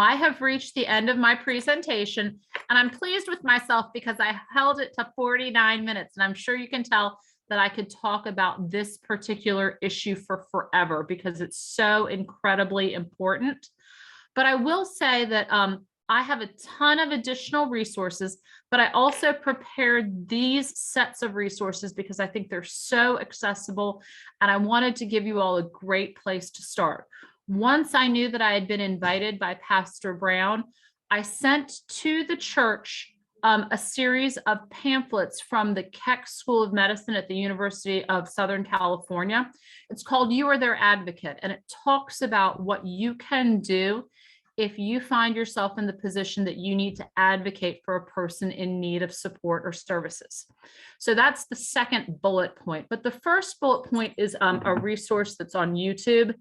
B: I have reached the end of my presentation, and I'm pleased with myself because I held it to 49 minutes, and I'm sure you can tell that I could talk about this particular issue for forever because it's so incredibly important. But I will say that I have a ton of additional resources, but I also prepared these sets of resources because I think they're so accessible, and I wanted to give you all a great place to start. Once I knew that I had been invited by Pastor Brown, I sent to the church a series of pamphlets from the Keck School of Medicine at the University of Southern California. It's called You Are Their Advocate, and it talks about what you can do if you find yourself in the position that you need to advocate for a person in need of support or services. So that's the second bullet point. But the first bullet point is a resource that's on YouTube,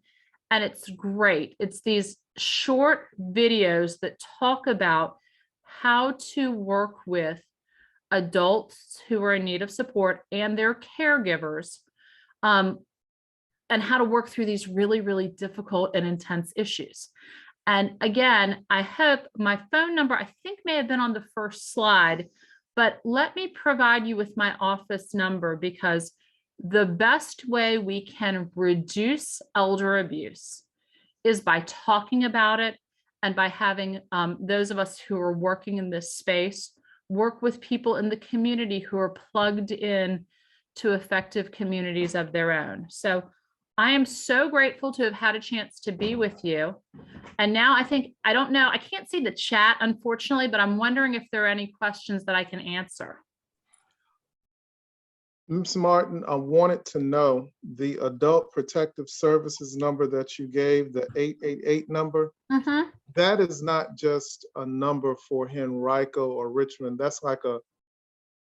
B: and it's great. It's these short videos that talk about how to work with adults who are in need of support and their caregivers, and how to work through these really, really difficult and intense issues. And again, I hope my phone number, I think may have been on the first slide, but let me provide you with my office number, because the best way we can reduce elder abuse is by talking about it and by having those of us who are working in this space work with people in the community who are plugged in to effective communities of their own. So I am so grateful to have had a chance to be with you. And now I don't know, I can't see the chat, unfortunately, but I'm wondering if there are any questions that I can answer.
A: Ms. Martin, I wanted to know the Adult Protective Services number that you gave, the 888 number.
B: Mm-hmm.
A: That is not just a number for Henrico or Richmond. That's like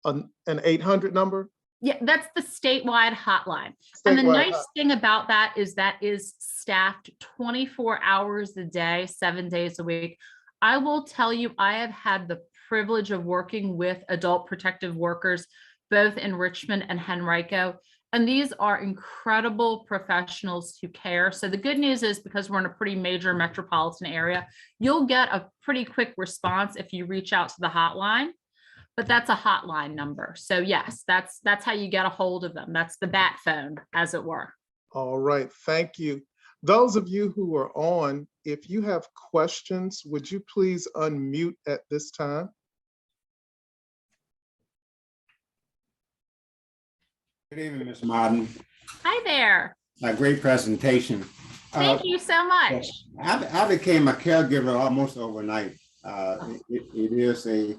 A: an 800 number.
B: Yeah, that's the statewide hotline. And the nice thing about that is staffed 24 hours a day, 7 days a week. I will tell you, I have had the privilege of working with adult protective workers, both in Richmond and Henrico. And these are incredible professionals who care. So the good news is, because we're in a pretty major metropolitan area, you'll get a pretty quick response if you reach out to the hotline. But that's a hotline number. So yes, that's how you get a hold of them. That's the bat phone, as it were.
A: All right, thank you. Those of you who are on, if you have questions, would you please unmute at this time?
C: Good evening, Ms. Martin.
B: Hi there.
C: A great presentation.
B: Thank you so much.
C: I became a caregiver almost overnight. It is a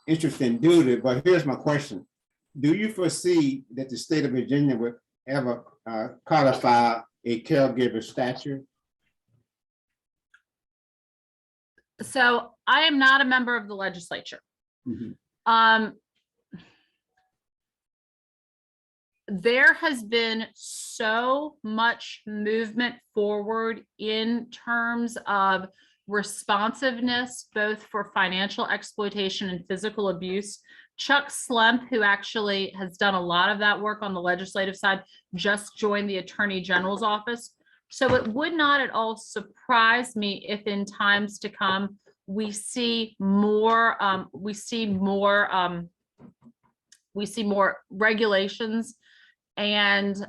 C: interesting duty, but here's my question. Do you foresee that the state of Virginia would ever codify a caregiver statute?
B: So I am not a member of the legislature.
C: Mm-hmm.
B: There has been so much movement forward in terms of responsiveness, both for financial exploitation and physical abuse. Chuck Slump, who actually has done a lot of that work on the legislative side, just joined the Attorney General's office. So it would not at all surprise me if in times to come we see more regulations and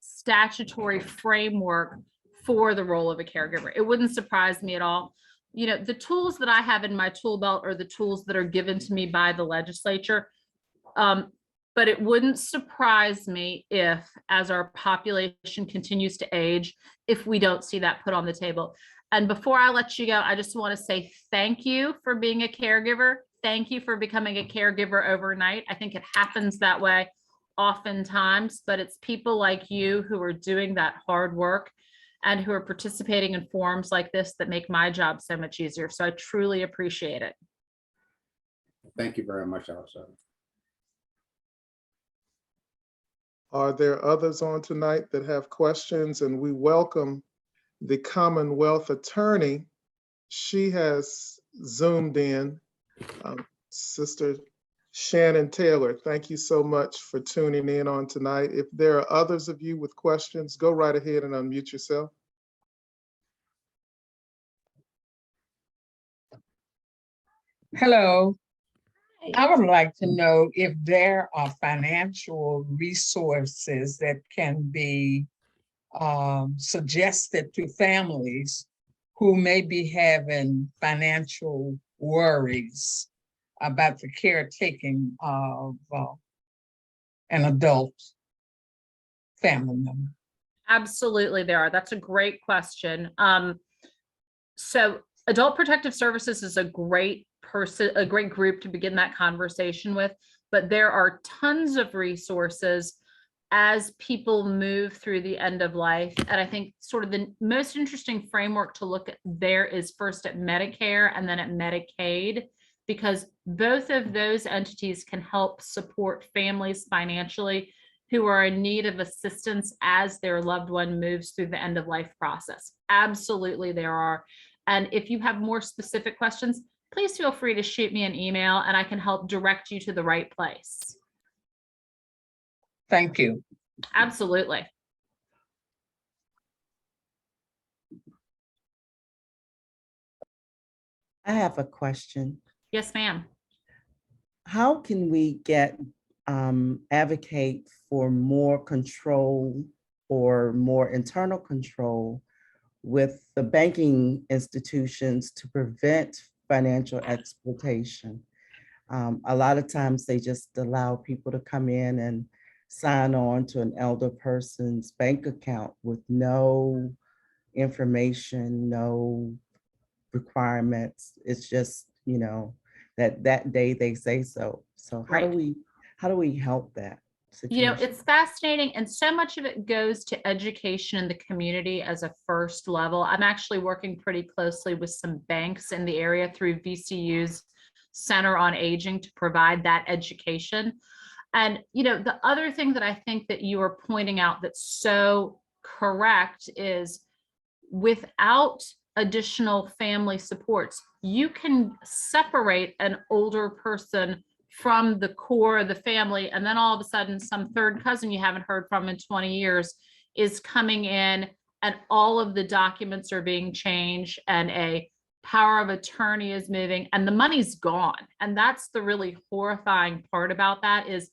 B: statutory framework for the role of a caregiver. It wouldn't surprise me at all. You know, the tools that I have in my tool belt are the tools that are given to me by the legislature. But it wouldn't surprise me if, as our population continues to age, if we don't see that put on the table. And before I let you go, I just want to say thank you for being a caregiver. Thank you for becoming a caregiver overnight. I think it happens that way oftentimes, but it's people like you who are doing that hard work and who are participating in forums like this that make my job so much easier. So I truly appreciate it.
C: Thank you very much, Alison.
A: Are there others on tonight that have questions? And we welcome the Commonwealth Attorney. She has Zoomed in. Sister Shannon Taylor, thank you so much for tuning in on tonight. If there are others of you with questions, go right ahead and unmute yourself.
D: Hello, I would like to know if there are financial resources that can be suggested to families who may be having financial worries about the caretaking of an adult family member.
B: Absolutely, there are. That's a great question. So Adult Protective Services is a great group to begin that conversation with, but there are tons of resources as people move through the end of life. And I think sort of the most interesting framework to look at there is first at Medicare and then at Medicaid, because both of those entities can help support families financially who are in need of assistance as their loved one moves through the end of life process. Absolutely, there are. And if you have more specific questions, please feel free to shoot me an email and I can help direct you to the right place.
D: Thank you.
B: Absolutely.
E: I have a question.
B: Yes, ma'am.
E: How can we advocate for more control or more internal control with the banking institutions to prevent financial exploitation? A lot of times they just allow people to come in and sign on to an elder person's bank account with no information, no requirements. It's just, that day they say so. So how do we help that situation?
B: It's fascinating. And so much of it goes to education in the community as a first level. I'm actually working pretty closely with some banks in the area through VCU's Center on Aging to provide that education. And, the other thing that I think that you are pointing out that's so correct is without additional family supports, you can separate an older person from the core of the family, and then all of a sudden some third cousin you haven't heard from in 20 years is coming in and all of the documents are being changed and a power of attorney is moving and the money's gone. And that's the really horrifying part about that is,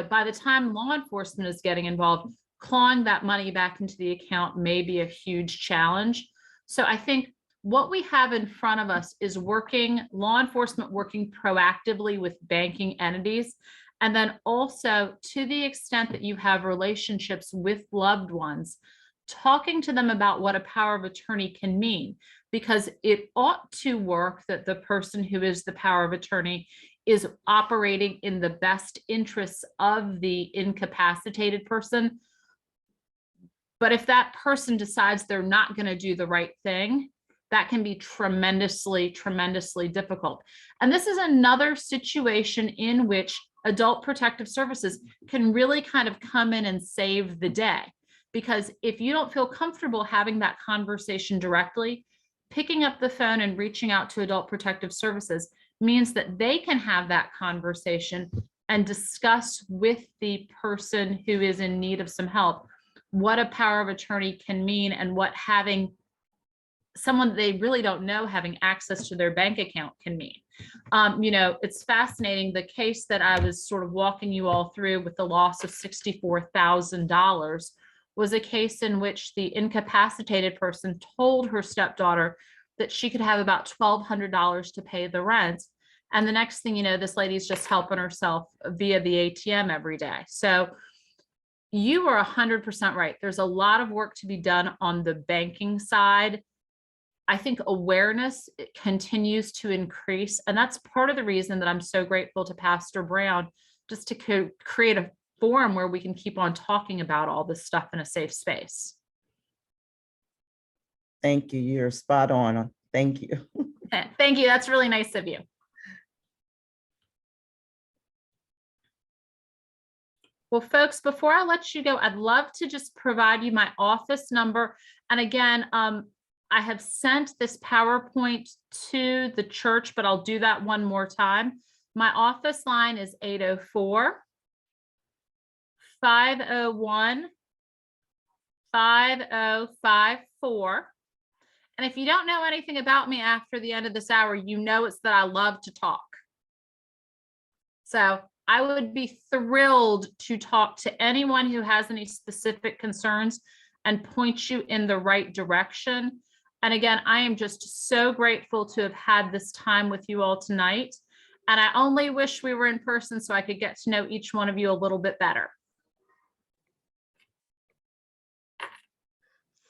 B: by the time law enforcement is getting involved, clawing that money back into the account may be a huge challenge. So I think what we have in front of us is law enforcement working proactively with banking entities. And then also, to the extent that you have relationships with loved ones, talking to them about what a power of attorney can mean, because it ought to work that the person who is the power of attorney is operating in the best interests of the incapacitated person. But if that person decides they're not going to do the right thing, that can be tremendously, tremendously difficult. And this is another situation in which Adult Protective Services can really kind of come in and save the day. Because if you don't feel comfortable having that conversation directly, picking up the phone and reaching out to Adult Protective Services means that they can have that conversation and discuss with the person who is in need of some help what a power of attorney can mean and what having someone they really don't know having access to their bank account can mean. It's fascinating. The case that I was sort of walking you all through with the loss of $64,000 was a case in which the incapacitated person told her stepdaughter that she could have about $1,200 to pay the rent. And the next thing you know, this lady's just helping herself via the ATM every day. So you are 100% right. There's a lot of work to be done on the banking side. I think awareness continues to increase. And that's part of the reason that I'm so grateful to Pastor Brown, just to create a forum where we can keep on talking about all this stuff in a safe space.
E: Thank you. You're spot on. Thank you.
B: Thank you. That's really nice of you. Well, folks, before I let you go, I'd love to just provide you my office number. And again, I have sent this PowerPoint to the church, but I'll do that one more time. My office line is 804-501-5054. And if you don't know anything about me after the end of this hour, you know it's that I love to talk. So I would be thrilled to talk to anyone who has any specific concerns and point you in the right direction. And again, I am just so grateful to have had this time with you all tonight. And I only wish we were in person so I could get to know each one of you a little bit better.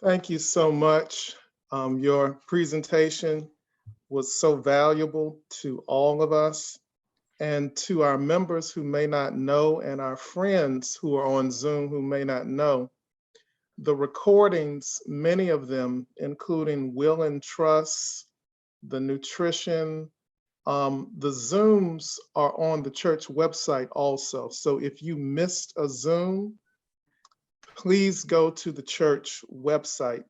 A: Thank you so much. Your presentation was so valuable to all of us and to our members who may not know and our friends who are on Zoom who may not know. The recordings, many of them, including Will and Trust, the nutrition, the Zooms are on the church website also. So if you missed a Zoom, please go to the church website.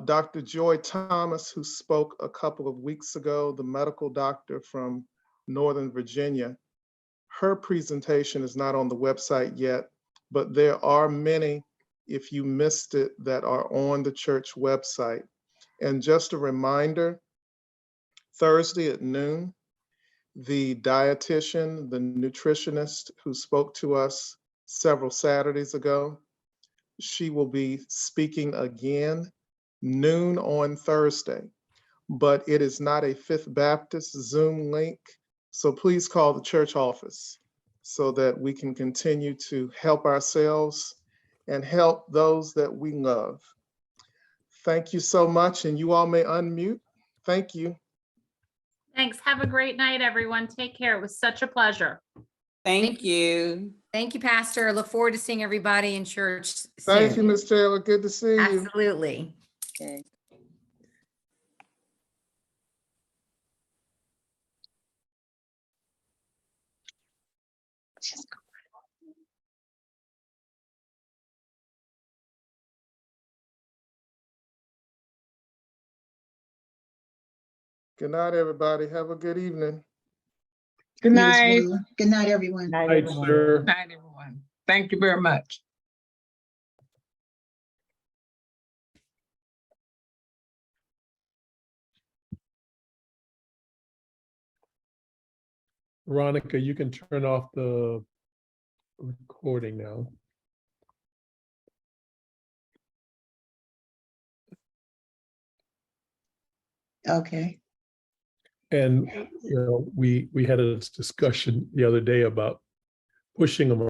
A: Dr. Joy Thomas, who spoke a couple of weeks ago, the medical doctor from Northern Virginia, her presentation is not on the website yet, but there are many, if you missed it, that are on the church website. And just a reminder, Thursday at noon, the dietitian, the nutritionist who spoke to us several Saturdays ago, she will be speaking again noon on Thursday, but it is not a Fifth Baptist Zoom link. So please call the church office so that we can continue to help ourselves and help those that we love. Thank you so much, and you all may unmute. Thank you.
B: Thanks. Have a great night, everyone. Take care. It was such a pleasure.
F: Thank you.
G: Thank you, Pastor. Look forward to seeing everybody in church
A: Thank you,
G: soon.
A: Ms. Taylor. Good to see you.
G: Absolutely.
F: Okay.
A: Good night, everybody. Have a good evening.
D: Good
H: You as
D: night.
H: well. Good night, everyone.
E: Night,
I: Night,
E: everyone.
I: sir.
D: Good night, everyone. Thank you very much.
I: Veronica, you can turn off the recording now.
H: Okay.
I: And, you know, we had a discussion the other day about pushing them